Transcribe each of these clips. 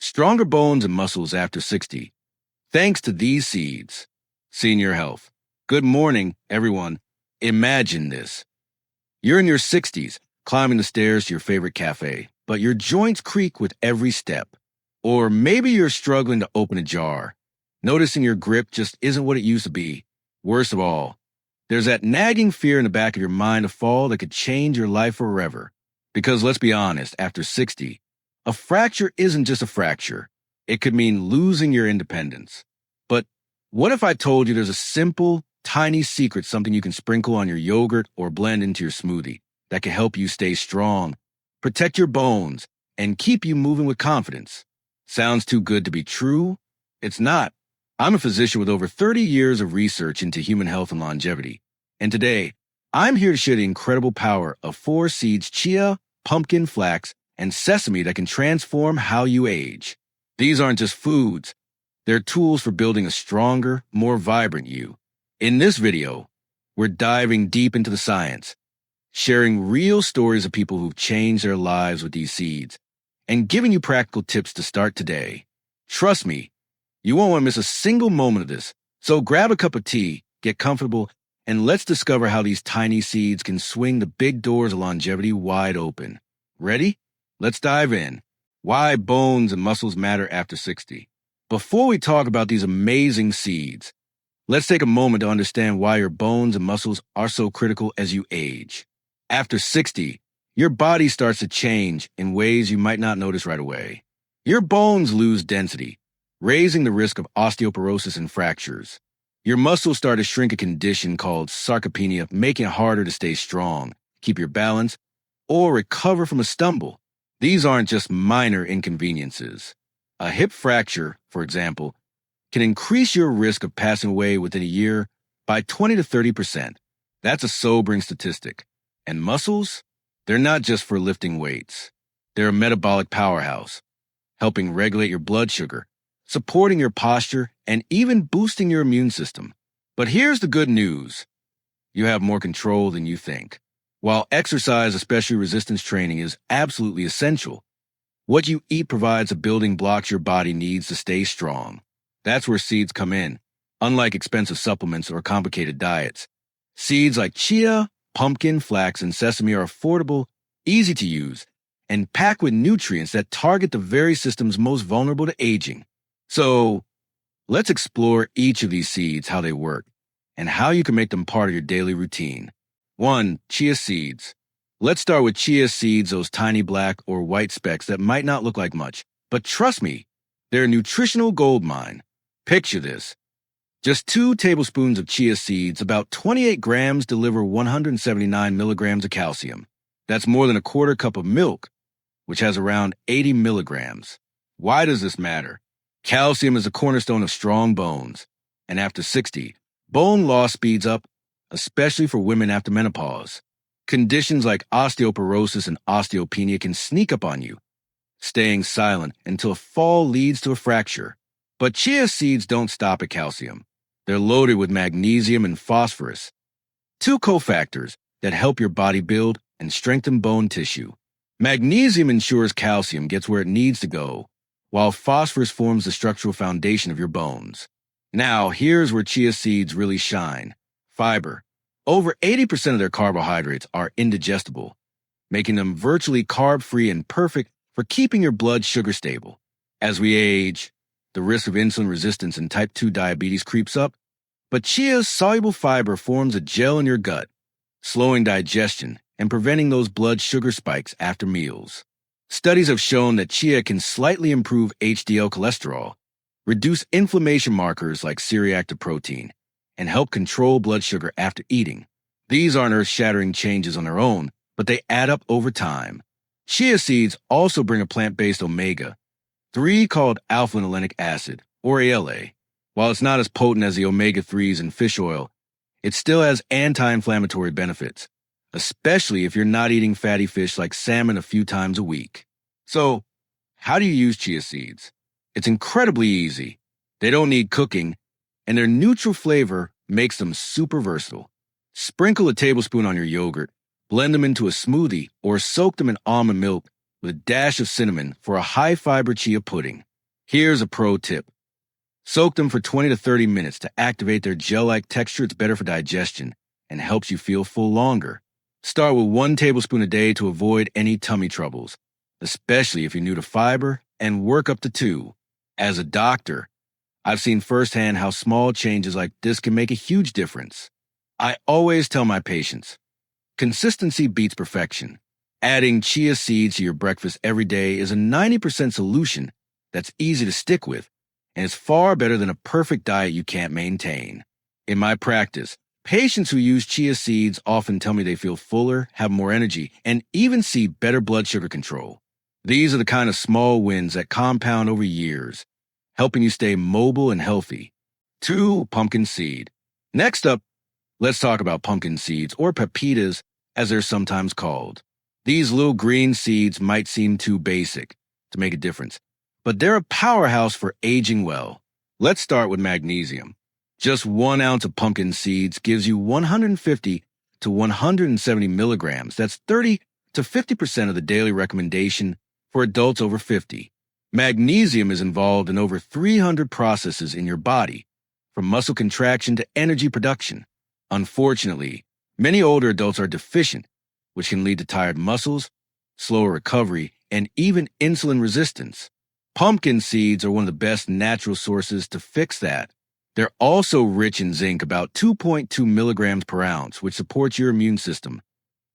Stronger bones and muscles after 60, thanks to these seeds. Senior health. Good morning, everyone. Imagine this. You're in your 60s, climbing the stairs to your favorite cafe, but your joints creak with every step. Or maybe you're struggling to open a jar, noticing your grip just isn't what it used to be. Worst of all, there's that nagging fear in the back of your mind of fall that could change your life forever. Because let's be honest, after 60, a fracture isn't just a fracture. It could mean losing your independence. But what if I told you there's a simple, tiny secret, something you can sprinkle on your yogurt or blend into your smoothie that can help you stay strong, protect your bones, and keep you moving with confidence? Sounds too good to be true? It's not. I'm a physician with over 30 years of research into human health and longevity. And today, I'm here to share the incredible power of 4 seeds: chia, pumpkin, flax, and sesame that can transform how you age. These aren't just foods. They're tools for building a stronger, more vibrant you. In this video, we're diving deep into the science, sharing real stories of people who've changed their lives with these seeds, and giving you practical tips to start today. Trust me, you won't want to miss a single moment of this. So grab a cup of tea, get comfortable, and let's discover how these tiny seeds can swing the big doors of longevity wide open. Ready? Let's dive in. Why bones and muscles matter after 60. Before we talk about these amazing seeds, let's take a moment to understand why your bones and muscles are so critical as you age. After 60, your body starts to change in ways you might not notice right away. Your bones lose density, raising the risk of osteoporosis and fractures. Your muscles start to shrink, a condition called sarcopenia, making it harder to stay strong, keep your balance, or recover from a stumble. These aren't just minor inconveniences. A hip fracture, for example, can increase your risk of passing away within a year by 20 to 30%. That's a sobering statistic. And muscles? They're not just for lifting weights. They're a metabolic powerhouse, helping regulate your blood sugar, supporting your posture, and even boosting your immune system. But here's the good news. You have more control than you think. While exercise, especially resistance training, is absolutely essential, what you eat provides the building blocks your body needs to stay strong. That's where seeds come in. Unlike expensive supplements or complicated diets, seeds like chia, pumpkin, flax, and sesame are affordable, easy to use, and packed with nutrients that target the very systems most vulnerable to aging. So, let's explore each of these seeds, how they work, and how you can make them part of your daily routine. 1. Chia seeds. Let's start with chia seeds, those tiny black or white specks that might not look like much. But trust me, they're a nutritional goldmine. Picture this. Just 2 tablespoons of chia seeds, about 28 grams, deliver 179 milligrams of calcium. That's more than a quarter cup of milk, which has around 80 milligrams. Why does this matter? Calcium is a cornerstone of strong bones, and after 60, bone loss speeds up, especially for women after menopause. Conditions like osteoporosis and osteopenia can sneak up on you, staying silent until a fall leads to a fracture. But chia seeds don't stop at calcium. They're loaded with magnesium and phosphorus, 2 cofactors that help your body build and strengthen bone tissue. Magnesium ensures calcium gets where it needs to go, while phosphorus forms the structural foundation of your bones. Now, here's where chia seeds really shine. Fiber. Over 80% of their carbohydrates are indigestible, making them virtually carb-free and perfect for keeping your blood sugar stable. As we age, the risk of insulin resistance and type 2 diabetes creeps up, but chia's soluble fiber forms a gel in your gut, slowing digestion and preventing those blood sugar spikes after meals. Studies have shown that chia can slightly improve HDL cholesterol, reduce inflammation markers like C-reactive protein, and help control blood sugar after eating. These aren't earth-shattering changes on their own, but they add up over time. Chia seeds also bring a plant-based omega-3 called alpha-linolenic acid, or ALA. While it's not as potent as the omega-3s in fish oil, it still has anti-inflammatory benefits, especially if you're not eating fatty fish like salmon a few times a week. So, how do you use chia seeds? It's incredibly easy. They don't need cooking, and their neutral flavor makes them super versatile. Sprinkle a tablespoon on your yogurt, blend them into a smoothie, or soak them in almond milk with a dash of cinnamon for a high-fiber chia pudding. Here's a pro tip. Soak them for 20 to 30 minutes to activate their gel-like texture. It's better for digestion and helps you feel full longer. Start with 1 tablespoon a day to avoid any tummy troubles, especially if you're new to fiber, and work up to 2. As a doctor, I've seen firsthand how small changes like this can make a huge difference. I always tell my patients, consistency beats perfection. Adding chia seeds to your breakfast every day is a 90% solution that's easy to stick with, and it's far better than a perfect diet you can't maintain. In my practice, patients who use chia seeds often tell me they feel fuller, have more energy, and even see better blood sugar control. These are the kind of small wins that compound over years, helping you stay mobile and healthy. 2. Pumpkin seed. Next up, let's talk about pumpkin seeds, or pepitas as they're sometimes called. These little green seeds might seem too basic to make a difference, but they're a powerhouse for aging well. Let's start with magnesium. Just 1 ounce of pumpkin seeds gives you 150 to 170 milligrams. That's 30 to 50% of the daily recommendation for adults over 50. Magnesium is involved in over 300 processes in your body, from muscle contraction to energy production. Unfortunately, many older adults are deficient, which can lead to tired muscles, slower recovery, and even insulin resistance. Pumpkin seeds are one of the best natural sources to fix that. They're also rich in zinc, about 2.2 milligrams per ounce, which supports your immune system,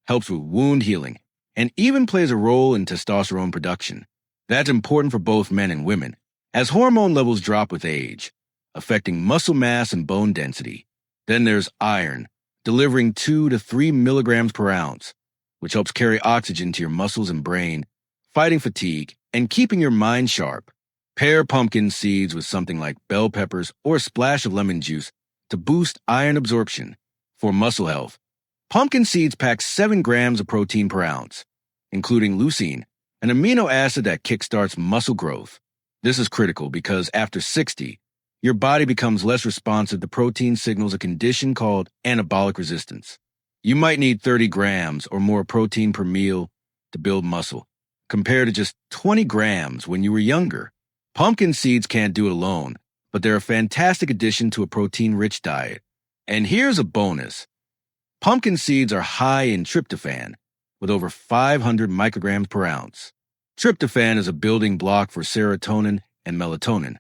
helps with wound healing, and even plays a role in testosterone production. That's important for both men and women, as hormone levels drop with age, affecting muscle mass and bone density. Then there's iron, delivering 2 to 3 milligrams per ounce, which helps carry oxygen to your muscles and brain, fighting fatigue, and keeping your mind sharp. Pair pumpkin seeds with something like bell peppers or a splash of lemon juice to boost iron absorption. For muscle health, pumpkin seeds pack 7 grams of protein per ounce, including leucine, an amino acid that kickstarts muscle growth. This is critical because after 60, your body becomes less responsive to protein signals, a condition called anabolic resistance. You might need 30 grams or more protein per meal to build muscle, compared to just 20 grams when you were younger. Pumpkin seeds can't do it alone, but they're a fantastic addition to a protein-rich diet. And here's a bonus. Pumpkin seeds are high in tryptophan, with over 500 micrograms per ounce. Tryptophan is a building block for serotonin and melatonin,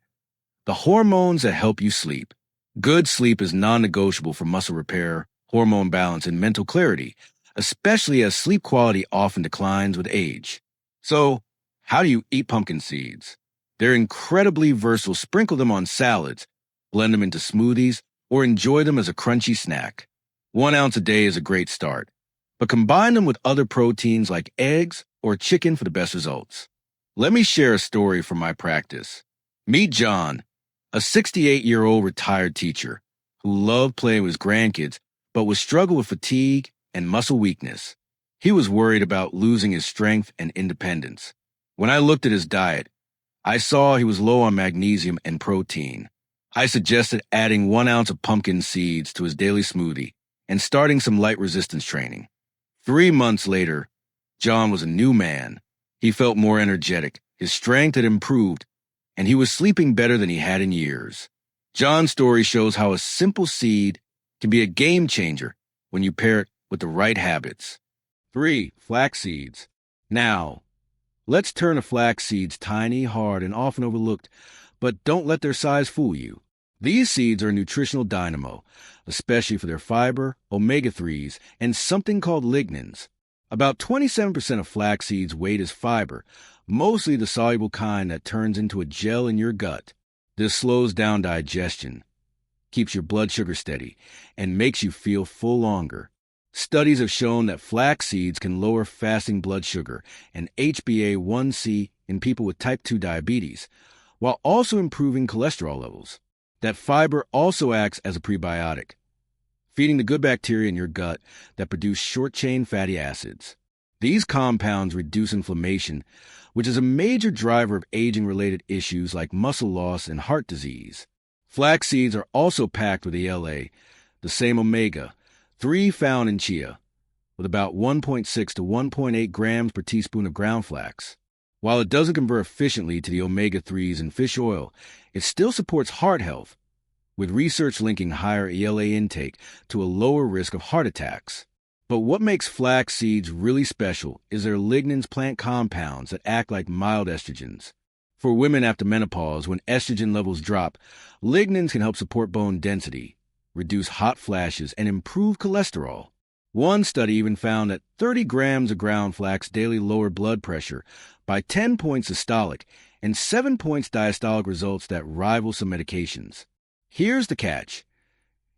the hormones that help you sleep. Good sleep is non-negotiable for muscle repair, hormone balance, and mental clarity, especially as sleep quality often declines with age. So, how do you eat pumpkin seeds? They're incredibly versatile. Sprinkle them on salads, blend them into smoothies, or enjoy them as a crunchy snack. 1 ounce a day is a great start, but combine them with other proteins like eggs or chicken for the best results. Let me share a story from my practice. Meet John, a 68-year-old retired teacher who loved playing with his grandkids but would struggle with fatigue and muscle weakness. He was worried about losing his strength and independence. When I looked at his diet, I saw he was low on magnesium and protein. I suggested adding 1 ounce of pumpkin seeds to his daily smoothie and starting some light resistance training. 3 months later, John was a new man. He felt more energetic, his strength had improved, and he was sleeping better than he had in years. John's story shows how a simple seed can be a game changer when you pair it with the right habits. 3. Flax seeds. Now, let's turn to flax seeds, tiny, hard, and often overlooked, but don't let their size fool you. These seeds are a nutritional dynamo, especially for their fiber, omega-3s, and something called lignans. About 27% of flax seeds' weight is fiber, mostly the soluble kind that turns into a gel in your gut. This slows down digestion, keeps your blood sugar steady, and makes you feel full longer. Studies have shown that flax seeds can lower fasting blood sugar and HbA1c in people with type 2 diabetes, while also improving cholesterol levels. That fiber also acts as a prebiotic, feeding the good bacteria in your gut that produce short-chain fatty acids. These compounds reduce inflammation, which is a major driver of aging-related issues like muscle loss and heart disease. Flax seeds are also packed with ELA, the same omega-3 found in chia, with about 1.6 to 1.8 grams per teaspoon of ground flax. While it doesn't convert efficiently to the omega-3s in fish oil, it still supports heart health, with research linking higher ELA intake to a lower risk of heart attacks. But what makes flax seeds really special is their lignans plant compounds that act like mild estrogens. For women after menopause, when estrogen levels drop, lignans can help support bone density, reduce hot flashes, and improve cholesterol. One study even found that 30 grams of ground flax daily lowered blood pressure by 10 points systolic and 7 points diastolic, results that rival some medications. Here's the catch.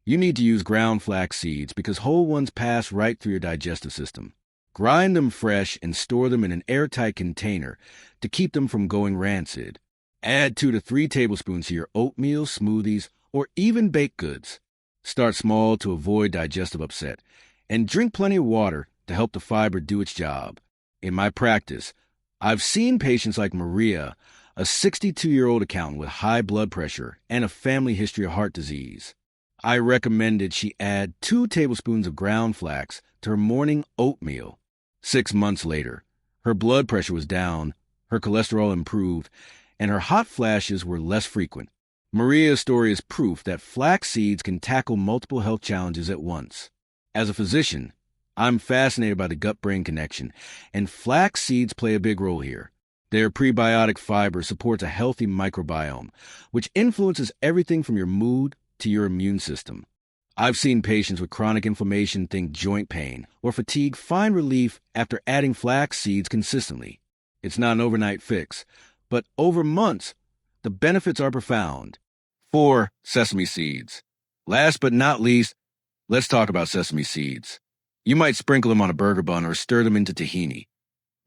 You need to use ground flax seeds because whole ones pass right through your digestive system. Grind them fresh and store them in an airtight container to keep them from going rancid. Add 2 to 3 tablespoons to your oatmeal, smoothies, or even baked goods. Start small to avoid digestive upset, and drink plenty of water to help the fiber do its job. In my practice, I've seen patients like Maria, a 62-year-old accountant with high blood pressure and a family history of heart disease. I recommended she add 2 tablespoons of ground flax to her morning oatmeal. 6 months later, her blood pressure was down, her cholesterol improved, and her hot flashes were less frequent. Maria's story is proof that flax seeds can tackle multiple health challenges at once. As a physician, I'm fascinated by the gut-brain connection, and flax seeds play a big role here. Their prebiotic fiber supports a healthy microbiome, which influences everything from your mood to your immune system. I've seen patients with chronic inflammation, think joint pain, or fatigue, find relief after adding flax seeds consistently. It's not an overnight fix, but over months, the benefits are profound. 4. Sesame seeds. Last but not least, let's talk about sesame seeds. You might sprinkle them on a burger bun or stir them into tahini.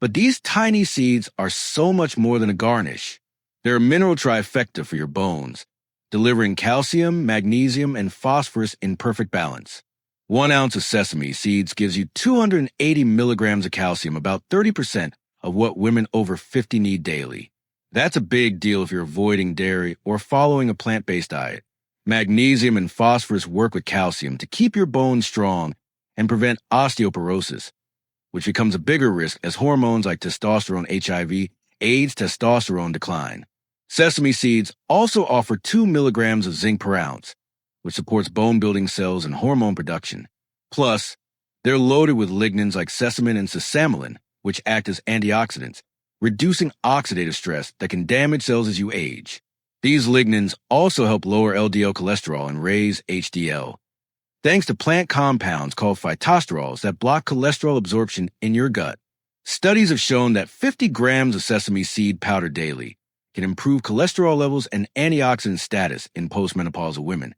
But these tiny seeds are so much more than a garnish. They're a mineral trifecta for your bones, delivering calcium, magnesium, and phosphorus in perfect balance. 1 ounce of sesame seeds gives you 280 milligrams of calcium, about 30% of what women over 50 need daily. That's a big deal if you're avoiding dairy or following a plant-based diet. Magnesium and phosphorus work with calcium to keep your bones strong and prevent osteoporosis, which becomes a bigger risk as hormones like testosterone, HIV, aids testosterone decline. Sesame seeds also offer 2 milligrams of zinc per ounce, which supports bone-building cells and hormone production. Plus, they're loaded with lignans like sesamin and sesamelin, which act as antioxidants, reducing oxidative stress that can damage cells as you age. These lignans also help lower LDL cholesterol and raise HDL, thanks to plant compounds called phytosterols that block cholesterol absorption in your gut. Studies have shown that 50 grams of sesame seed powder daily can improve cholesterol levels and antioxidant status in postmenopausal women.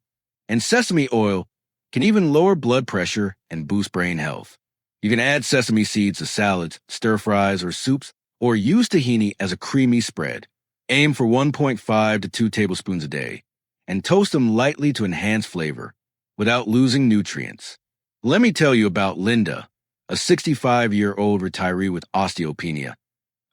And sesame oil can even lower blood pressure and boost brain health. You can add sesame seeds to salads, stir-fries, or soups, or use tahini as a creamy spread. Aim for 1.5 to 2 tablespoons a day, and toast them lightly to enhance flavor, without losing nutrients. Let me tell you about Linda, a 65-year-old retiree with osteopenia,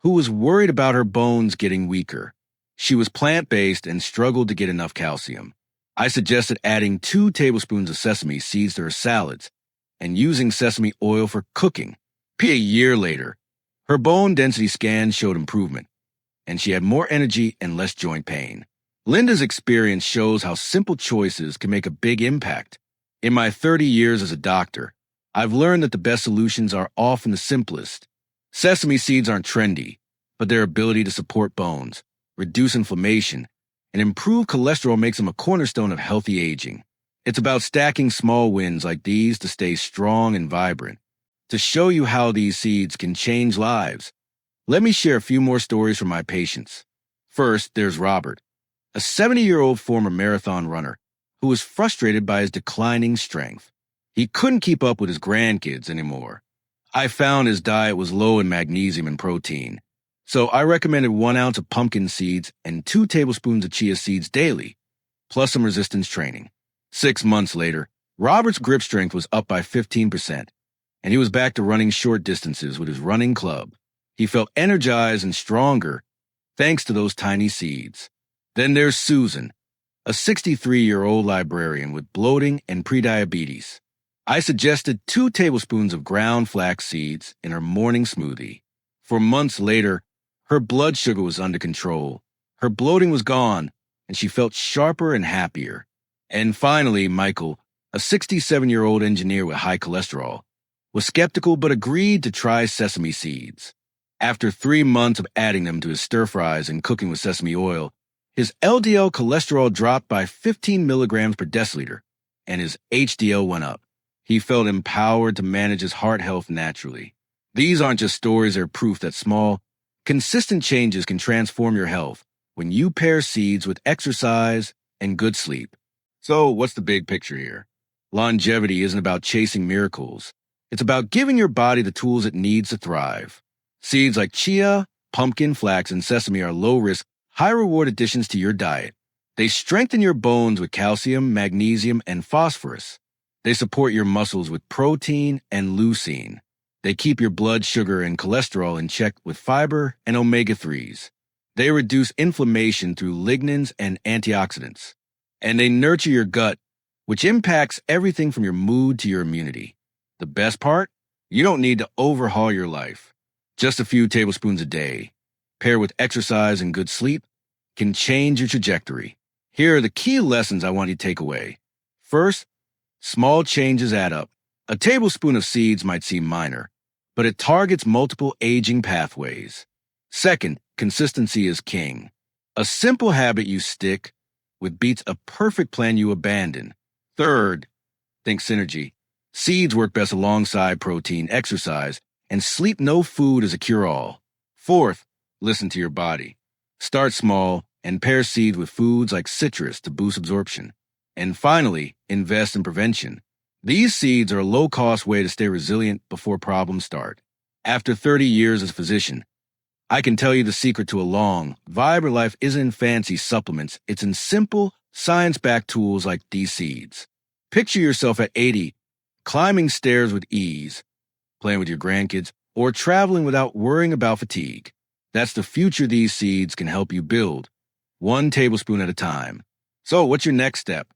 who was worried about her bones getting weaker. She was plant-based and struggled to get enough calcium. I suggested adding 2 tablespoons of sesame seeds to her salads and using sesame oil for cooking. A year later, her bone density scans showed improvement, and she had more energy and less joint pain. Linda's experience shows how simple choices can make a big impact. In my 30 years as a doctor, I've learned that the best solutions are often the simplest. Sesame seeds aren't trendy, but their ability to support bones, reduce inflammation, and improve cholesterol makes them a cornerstone of healthy aging. It's about stacking small wins like these to stay strong and vibrant. To show you how these seeds can change lives, let me share a few more stories from my patients. First, there's Robert, a 70-year-old former marathon runner who was frustrated by his declining strength. He couldn't keep up with his grandkids anymore. I found his diet was low in magnesium and protein, so I recommended 1 ounce of pumpkin seeds and 2 tablespoons of chia seeds daily, plus some resistance training. 6 months later, Robert's grip strength was up by 15%, and he was back to running short distances with his running club. He felt energized and stronger thanks to those tiny seeds. Then there's Susan, a 63-year-old librarian with bloating and prediabetes. I suggested 2 tablespoons of ground flax seeds in her morning smoothie. For months later, Her blood sugar was under control. Her bloating was gone, and she felt sharper and happier. And finally, Michael, a 67-year-old engineer with high cholesterol, was skeptical but agreed to try sesame seeds. After 3 months of adding them to his stir-fries and cooking with sesame oil, his LDL cholesterol dropped by 15 milligrams per deciliter, and his HDL went up. He felt empowered to manage his heart health naturally. These aren't just stories, they're proof that small, consistent changes can transform your health when you pair seeds with exercise and good sleep. So, what's the big picture here? Longevity isn't about chasing miracles. It's about giving your body the tools it needs to thrive. Seeds like chia, pumpkin, flax, and sesame are low-risk, high-reward additions to your diet. They strengthen your bones with calcium, magnesium, and phosphorus. They support your muscles with protein and leucine. They keep your blood sugar and cholesterol in check with fiber and omega-3s. They reduce inflammation through lignans and antioxidants. And they nurture your gut, which impacts everything from your mood to your immunity. The best part? You don't need to overhaul your life. Just a few tablespoons a day, paired with exercise and good sleep, can change your trajectory. Here are the key lessons I want you to take away. First, small changes add up. A tablespoon of seeds might seem minor, but it targets multiple aging pathways. Second, consistency is king. A simple habit you stick with beats a perfect plan you abandon. Third, think synergy. Seeds work best alongside protein, exercise, and sleep. No food is a cure-all. Fourth, listen to your body. Start small and pair seeds with foods like citrus to boost absorption. And finally, invest in prevention. These seeds are a low-cost way to stay resilient before problems start. After 30 years as a physician, I can tell you the secret to a long, vibrant life isn't in fancy supplements. It's in simple, science-backed tools like these seeds. Picture yourself at 80, climbing stairs with ease, playing with your grandkids, or traveling without worrying about fatigue. That's the future these seeds can help you build, 1 tablespoon at a time. So what's your next step?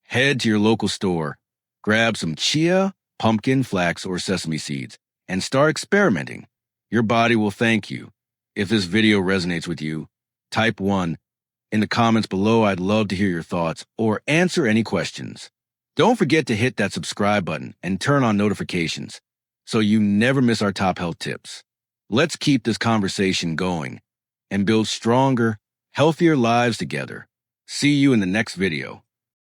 Head to your local store, grab some chia, pumpkin, flax, or sesame seeds, and start experimenting. Your body will thank you. If this video resonates with you, type 1 in the comments below. I'd love to hear your thoughts or answer any questions. Don't forget to hit that subscribe button and turn on notifications so you never miss our top health tips. Let's keep this conversation going and build stronger, healthier lives together. See you in the next video.